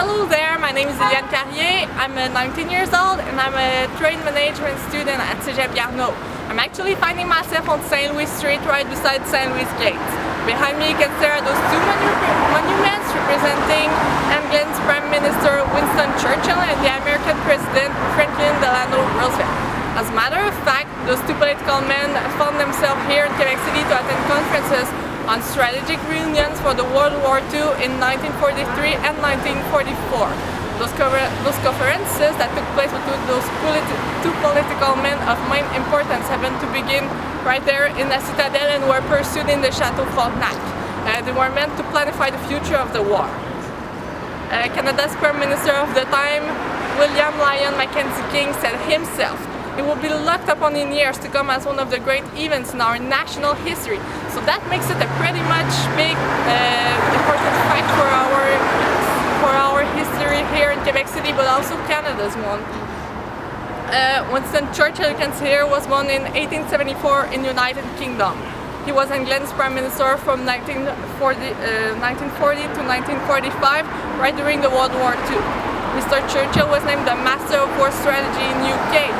Hello there, my name is Eliane. I'm 19 years old and I'm a trade management student at Cégep Garneau. I'm actually finding myself on St. Louis Street right beside St. Louis Gate. Behind me you can stare at those two monuments representing England's Prime Minister Winston Churchill and the American President Franklin Delano Roosevelt. As a matter of fact, those two political men found themselves here in Quebec City to attend conferences on strategic reunions for the World War II in 1943 and 1944. Those conferences that took place between those two political men of main importance happened to begin right there in the Citadel and were pursued in the Chateau Frontenac. They were meant to planify the future of the war. Canada's Prime Minister of the time, William Lyon Mackenzie King, said himself, "It will be looked upon in years to come as one of the great events in our national history." So that makes it a pretty much big, important fact for our history here in Quebec City, but also Canada's one. Winston Churchill, you can see here, was born in 1874 in United Kingdom. He was England's Prime Minister from 1940 to 1945, right during the World War II. Mr. Churchill was named the Master of War Strategy in UK.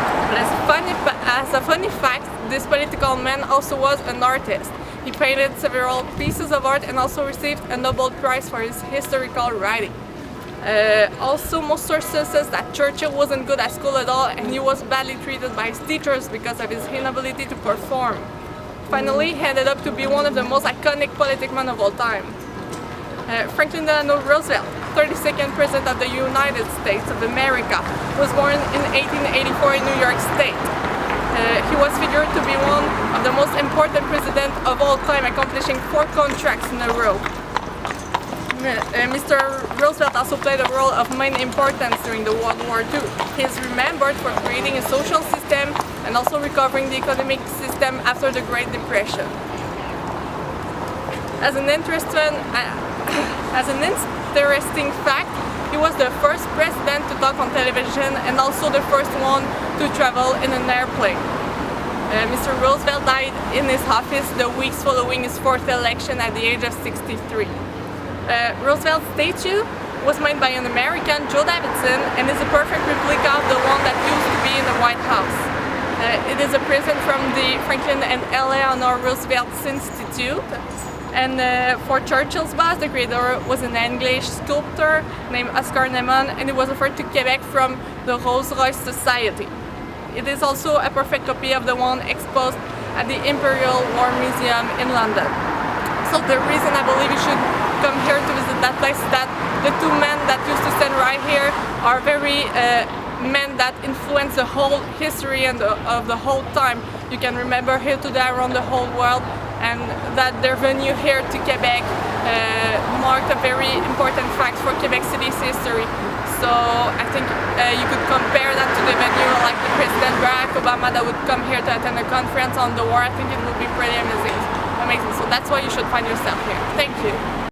But as a funny fact, this political man also was an artist. He painted several pieces of art and also received a Nobel Prize for his historical writing. Also, most sources says that Churchill wasn't good at school at all and he was badly treated by his teachers because of his inability to perform. Finally, he ended up to be one of the most iconic politicians of all time. Franklin Delano Roosevelt, 32nd President of the United States of America, was born in 1884 in New York State. He was figured to be one of the most important presidents of all time, accomplishing 4 contracts in a row. Mr. Roosevelt also played a role of main importance during the World War II. He is remembered for creating a social system and also recovering the economic system after the Great Depression. As an interesting fact, he was the first president to talk on television and also the first one to travel in an airplane. Mr. Roosevelt died in his office the weeks following his 4th election at the age of 63. Roosevelt's statue was made by an American, Joe Davidson, and is a perfect replica of the one that used to be in the White House. It is a present from the Franklin and Eleanor Roosevelt Institute. And for Churchill's boss, the creator was an English sculptor named Oscar Neman, and it was offered to Quebec from the Rolls-Royce Society. It is also a perfect copy of the one exposed at the Imperial War Museum in London. So the reason I believe you should come here to visit that place is that the two men that used to stand right here are very men that influence the whole history and of the whole time. You can remember here today around the whole world, and that their venue here to Quebec marked a very important fact for Quebec City's history. So I think you could compare that to the venue like the President Barack Obama that would come here to attend a conference on the war. I think it would be pretty amazing. So that's why you should find yourself here. Thank you.